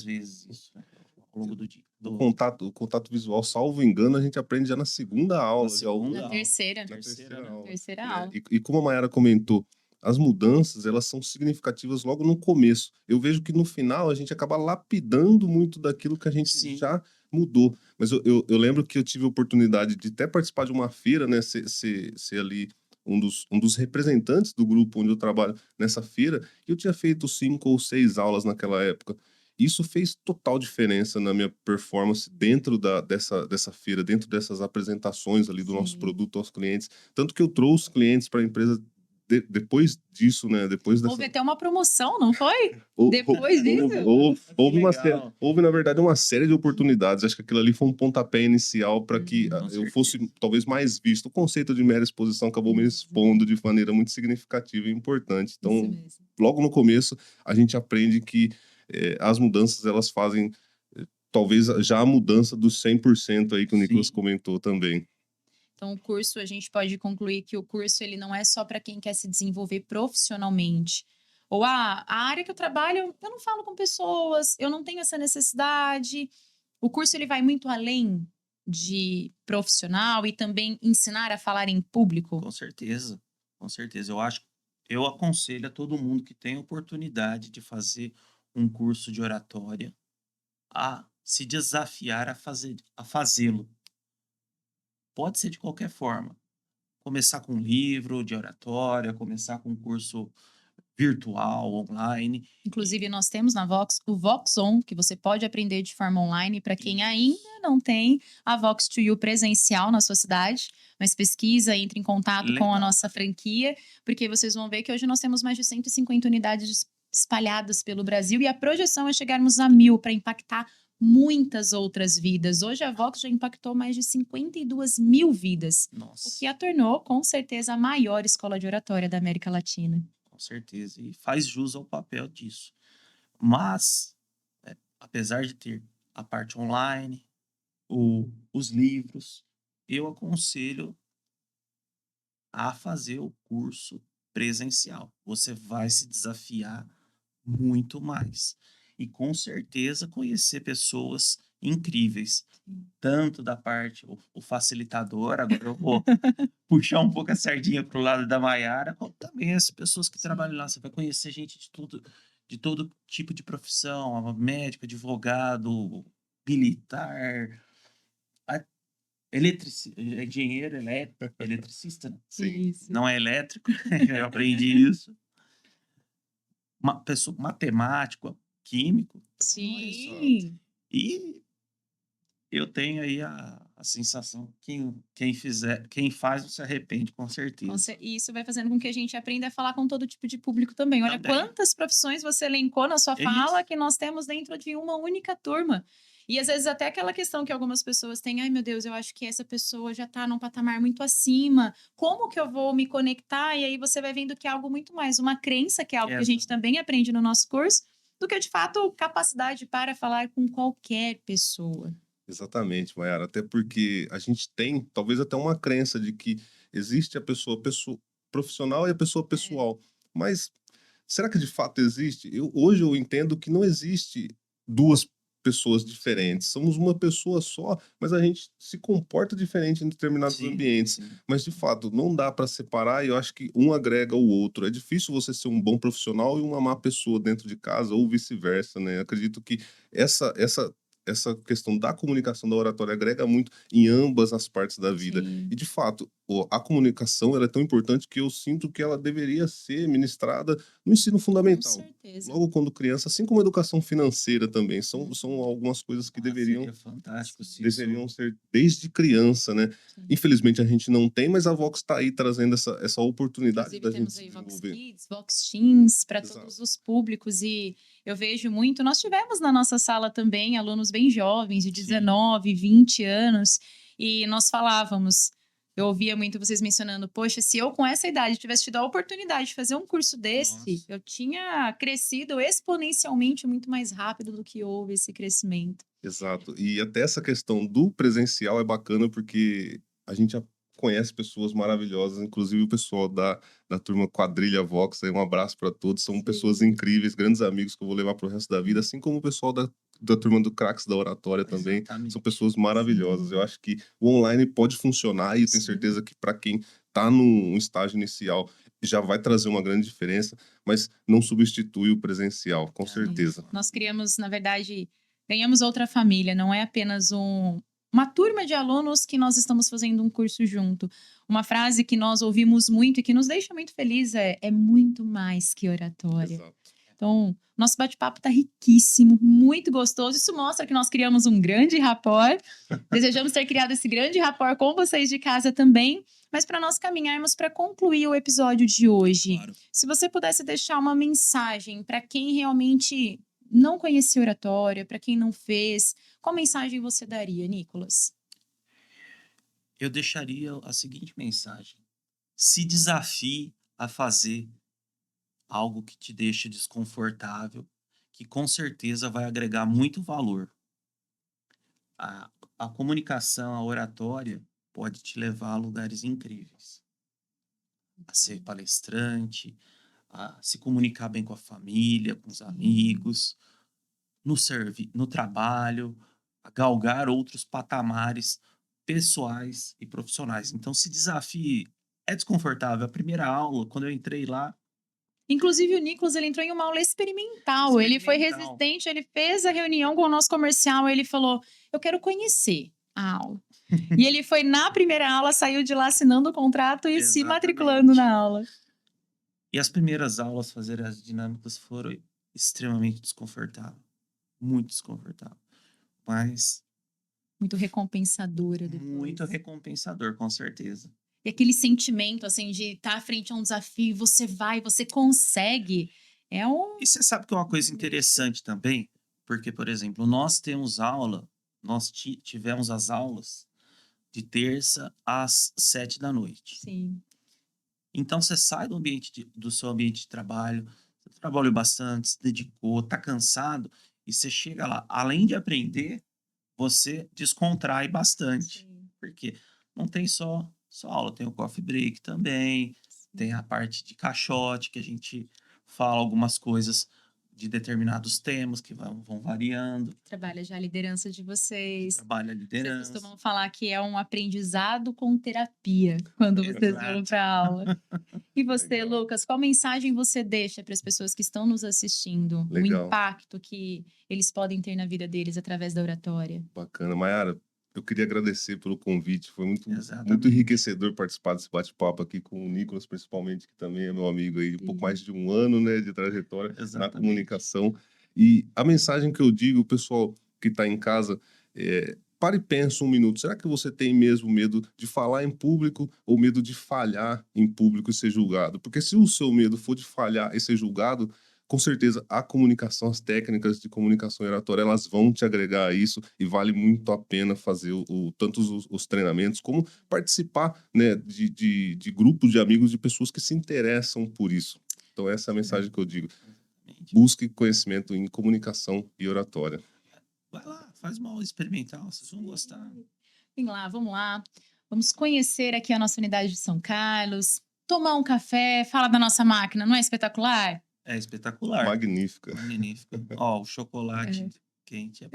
Speaker 2: vezes isso, né, ao longo do dia.
Speaker 3: O contato visual, salvo engano, a gente aprende já na segunda aula.
Speaker 2: Na
Speaker 3: Já ouve-
Speaker 2: segunda
Speaker 1: Na
Speaker 2: aula.
Speaker 1: terceira.
Speaker 3: na
Speaker 2: Terceira,
Speaker 3: terceira
Speaker 2: né?
Speaker 3: aula.
Speaker 1: Terceira
Speaker 3: né?
Speaker 1: aula.
Speaker 3: E como a Mayara comentou, as mudanças, elas são significativas logo no começo. Eu vejo que no final a gente acaba lapidando muito daquilo que a gente
Speaker 2: Sim.
Speaker 3: já mudou. Mas eu lembro que eu tive a oportunidade de até participar de uma feira, né? Ser ali um dos representantes do grupo onde eu trabalho nessa feira. E eu tinha feito 5 ou 6 aulas naquela época. isso fez total diferença na minha performance dentro dessa feira, dentro dessas apresentações ali do nosso
Speaker 1: Sim.
Speaker 3: produto aos clientes. Tanto que eu trouxe clientes para a empresa depois disso, né? Depois
Speaker 1: Houve
Speaker 3: dessa.
Speaker 1: até uma promoção, não foi?
Speaker 3: Hou-
Speaker 1: Depois disso?
Speaker 2: Legal.
Speaker 3: Houve, na verdade, uma série de oportunidades. Acho que aquilo ali foi um pontapé inicial para que
Speaker 2: Com
Speaker 3: eu
Speaker 2: certeza.
Speaker 3: fosse talvez mais visto. O conceito de mera exposição acabou me expondo de maneira muito significativa e importante.
Speaker 1: Isso
Speaker 3: Então,
Speaker 1: mesmo.
Speaker 3: logo no começo, a gente aprende que as mudanças elas fazem talvez já a mudança dos 100% aí que o Nicolas
Speaker 2: Sim.
Speaker 3: comentou também.
Speaker 1: Então, o curso, a gente pode concluir que o curso ele não é só para quem quer se desenvolver profissionalmente. Ou a área que eu trabalho, eu não falo com pessoas, eu não tenho essa necessidade. O curso ele vai muito além de profissional e também ensinar a falar em público.
Speaker 2: Com certeza, com certeza. Eu aconselho a todo mundo que tem oportunidade de fazer um curso de oratória a se desafiar a fazê-lo. Pode ser de qualquer forma. Começar com um livro de oratória, começar com um curso virtual, online.
Speaker 1: Inclusive, nós temos na Vox o Vox On, que você pode aprender de forma online para quem ainda não tem a Vox to You presencial na sua cidade. Mas pesquisa, entre em contato com a
Speaker 2: Legal.
Speaker 1: nossa franquia, porque vocês vão ver que hoje nós temos mais de 150 unidades espalhadas pelo Brasil e a projeção é chegarmos a 1.000 para impactar muitas outras vidas. Hoje a Vox já impactou mais de 52.000 vidas, o
Speaker 2: Nossa,
Speaker 1: que a tornou, com certeza, a maior escola de oratória da América Latina.
Speaker 2: com certeza. E faz jus ao papel disso. Mas, apesar de ter a parte online, os livros, eu aconselho a fazer o curso presencial. Você vai se desafiar muito mais. E com certeza conhecer pessoas incríveis.
Speaker 1: Sim.
Speaker 2: Tanto da parte, o facilitador, agora eu vou puxar um pouco a sardinha pro lado da Maiara, como também as pessoas que
Speaker 1: Sim.
Speaker 2: trabalham lá. Você vai conhecer gente de todo tipo de profissão, médico, advogado, militar, a- engenheiro, eletricista, né?
Speaker 3: Sim.
Speaker 1: Isso.
Speaker 2: Não é elétrico, eu aprendi isso. Uma pessoa, matemático, químico. Olha só.
Speaker 1: Sim.
Speaker 2: E eu tenho aí a sensação que quem faz não se arrepende, com certeza.
Speaker 1: E isso vai fazendo com que a gente aprenda a falar com todo tipo de público também. Olha
Speaker 2: Também.
Speaker 1: quantas profissões você elencou na sua
Speaker 2: É
Speaker 1: fala
Speaker 2: isso.
Speaker 1: que nós temos dentro de uma única turma. E às vezes até aquela questão que algumas pessoas têm, ai meu Deus, eu acho que essa pessoa já está num patamar muito acima. Como que eu vou me conectar? E aí você vai vendo que é algo muito mais uma crença, que é algo que a gente também aprende no nosso curso, do que de fato capacidade para falar com qualquer pessoa.
Speaker 3: Exatamente, Mayara. Até porque a gente tem, talvez até uma crença de que existe a pessoa profissional e a pessoa pessoal. Mas será que de fato existe? Hoje eu entendo que não existe duas pessoas diferentes. Somos uma pessoa só, mas a gente se comporta diferente em determinados
Speaker 2: Sim,
Speaker 3: ambientes.
Speaker 2: sim.
Speaker 3: Mas de fato, não dá para separar e eu acho que um agrega o outro. É difícil você ser um bom profissional e uma má pessoa dentro de casa ou vice-versa, né? Acredito que essa questão da comunicação da oratória agrega muito em ambas as partes da vida.
Speaker 1: Sim.
Speaker 3: E de fato, a comunicação ela é tão importante que eu sinto que ela deveria ser ministrada no ensino
Speaker 1: Com
Speaker 3: fundamental.
Speaker 1: certeza.
Speaker 3: Logo quando criança, assim como a educação financeira também, são algumas coisas que deveriam
Speaker 2: Seria fantástico se isso...
Speaker 3: ser desde criança, né?
Speaker 1: Sim.
Speaker 3: Infelizmente a gente não tem, mas a Vox está aí trazendo essa oportunidade
Speaker 1: Inclusive
Speaker 3: da gente
Speaker 1: temos
Speaker 3: se
Speaker 1: aí Vox
Speaker 3: desenvolver.
Speaker 1: Kids, Vox Teens, para
Speaker 3: Exato.
Speaker 1: todos os públicos e eu vejo muito, nós tivemos na nossa sala também alunos bem jovens, de
Speaker 2: Sim.
Speaker 1: 19, 20 anos, e nós falávamos, eu ouvia muito vocês mencionando, poxa, se eu com essa idade tivesse tido a oportunidade de fazer um curso desse,
Speaker 2: Nossa.
Speaker 1: eu tinha crescido exponencialmente muito mais rápido do que houve esse crescimento.
Speaker 3: Exato. E até essa questão do presencial é bacana porque a gente já conhece pessoas maravilhosas, inclusive o pessoal da turma Quadrilha Vox, aí um abraço para todos, são
Speaker 1: Sim.
Speaker 3: pessoas incríveis, grandes amigos que eu vou levar pro resto da vida, assim como o pessoal da turma do Cracks da Oratória também,
Speaker 2: Exatamente.
Speaker 3: são pessoas maravilhosas.
Speaker 1: Sim.
Speaker 3: Eu acho que o online pode funcionar e eu tenho
Speaker 1: Sim.
Speaker 3: certeza que para quem tá no estágio inicial já vai trazer uma grande diferença, mas não substitui o presencial, com certeza.
Speaker 1: Nós criamos, na verdade, ganhamos outra família, não é apenas uma turma de alunos que nós estamos fazendo um curso junto. Uma frase que nós ouvimos muito e que nos deixa muito feliz é muito mais que oratória.
Speaker 3: Exato.
Speaker 1: Então, nosso bate-papo tá riquíssimo, muito gostoso. Isso mostra que nós criamos um grande rapport. Desejamos ter criado esse grande rapport com vocês de casa também. Mas para nós caminharmos para concluir o episódio de hoje,
Speaker 2: Claro.
Speaker 1: se você pudesse deixar uma mensagem para quem realmente não conhecia oratória, para quem não fez, qual mensagem você daria, Nicolas?
Speaker 2: Eu deixaria a seguinte mensagem: se desafie a fazer algo que te deixa desconfortável, que com certeza vai agregar muito valor. A comunicação, a oratória, pode te levar a lugares incríveis. A ser palestrante, a se comunicar bem com a família, com os amigos, no trabalho, a galgar outros patamares pessoais e profissionais. Então, se desafie. É desconfortável. A primeira aula, quando eu entrei lá,
Speaker 1: Inclusive, o Nicolas, ele entrou em uma aula experimental. Ele foi
Speaker 2: experimental.
Speaker 1: resistente, ele fez a reunião com o nosso comercial. Ele falou, eu quero conhecer a aula. E ele foi na primeira aula, saiu de lá assinando o contrato e se matriculando na aula.
Speaker 2: E as primeiras aulas, fazer as dinâmicas, foram extremamente desconfortáveis. Muito desconfortável. Mas
Speaker 1: Muito recompensadora depois.
Speaker 2: muito recompensador, com certeza.
Speaker 1: E aquele sentimento, assim, de estar à frente a um desafio, você vai, você consegue. É um...
Speaker 2: E você sabe que é uma coisa interessante também? Porque, por exemplo, nós temos aula, nós tivemos as aulas de terça às 7 da noite.
Speaker 1: Sim.
Speaker 2: Então, você sai do seu ambiente de trabalho, você trabalhou bastante, se dedicou, tá cansado, e você chega lá, além de aprender, você descontrai bastante.
Speaker 1: Sim.
Speaker 2: Porque não tem só aula, tem o coffee break também, tem a parte de caixote, que a gente fala algumas coisas de determinados temas que vão variando,
Speaker 1: Trabalha já a liderança de vocês.
Speaker 2: trabalha a
Speaker 1: Vocês
Speaker 2: liderança.
Speaker 1: costumam falar que é um aprendizado com terapia quando vocês vão
Speaker 2: Exato.
Speaker 1: para aula. E você,
Speaker 3: Legal.
Speaker 1: Lucas, qual mensagem você deixa para as pessoas que estão nos assistindo? O
Speaker 3: Legal.
Speaker 1: impacto que eles podem ter na vida deles através da oratória?
Speaker 3: Bacana. Mayara, eu queria agradecer pelo convite. Foi muito
Speaker 2: Exatamente.
Speaker 3: enriquecedor participar desse bate-papo aqui com o Nicolas, principalmente, que também é meu amigo aí, um pouco mais de um ano, né, de trajetória na
Speaker 2: Exatamente.
Speaker 3: comunicação. E a mensagem que eu digo, pessoal que está em casa, pare e pense um minuto. Será que você tem mesmo medo de falar em público ou medo de falhar em público e ser julgado? Porque se o seu medo for de falhar e ser julgado, com certeza a comunicação, as técnicas de comunicação oratória, elas vão te agregar a isso e vale muito a pena fazer tanto os treinamentos como participar, né, de grupos de amigos, de pessoas que se interessam por isso. Então essa é a mensagem que eu digo.
Speaker 2: Exatamente.
Speaker 3: Busque conhecimento em comunicação e oratória.
Speaker 2: Vai lá, faz uma aula experimental, vocês vão gostar.
Speaker 1: Vem lá, vamos lá. Vamos conhecer aqui a nossa unidade de São Carlos, tomar um café, falar da nossa máquina, não é espetacular?
Speaker 2: É espetacular.
Speaker 3: Magnífica.
Speaker 2: Magnífica. Ó, o chocolate quente é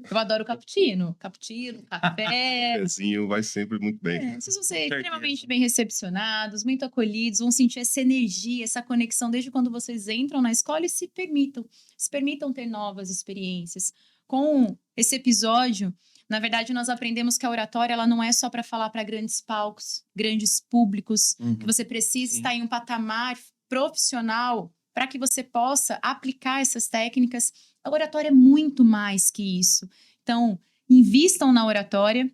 Speaker 1: Eu adoro cappuccino, café.
Speaker 3: Pezinho vai sempre muito bem.
Speaker 1: Vocês vão ser
Speaker 2: certeza.
Speaker 1: extremamente bem recepcionados, muito acolhidos, vão sentir essa energia, essa conexão desde quando vocês entram na escola e se permitam ter novas experiências. Com esse episódio, na verdade, nós aprendemos que a oratória ela não é só para falar para grandes palcos, grandes públicos, que você precisa
Speaker 2: Sim.
Speaker 1: estar em um patamar profissional para que você possa aplicar essas técnicas. A oratória é muito mais que isso. Então, invistam na oratória.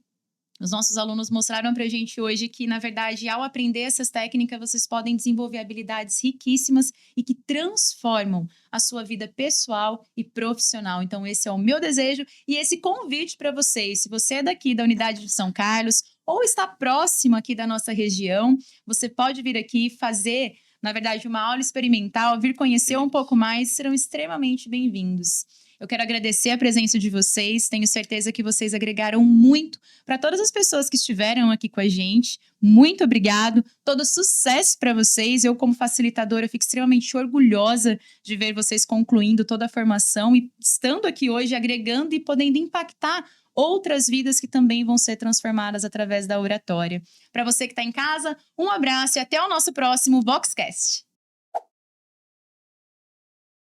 Speaker 1: Os nossos alunos mostraram para a gente hoje que, na verdade, ao aprender essas técnicas, vocês podem desenvolver habilidades riquíssimas e que transformam a sua vida pessoal e profissional. Então, esse é o meu desejo e esse convite para vocês. Se você é daqui da unidade de São Carlos ou está próximo aqui da nossa região, você pode vir aqui fazer, na verdade, uma aula experimental, vir conhecer um pouco mais, serão extremamente bem-vindos. Eu quero agradecer a presença de vocês, tenho certeza que vocês agregaram muito para todas as pessoas que estiveram aqui com a gente. Muito obrigado, todo sucesso para vocês. Eu, como facilitadora, fico extremamente orgulhosa de ver vocês concluindo toda a formação e estando aqui hoje, agregando e podendo impactar outras vidas que também vão ser transformadas através da oratória. Para você que está em casa, um abraço e até o nosso próximo Voxcast.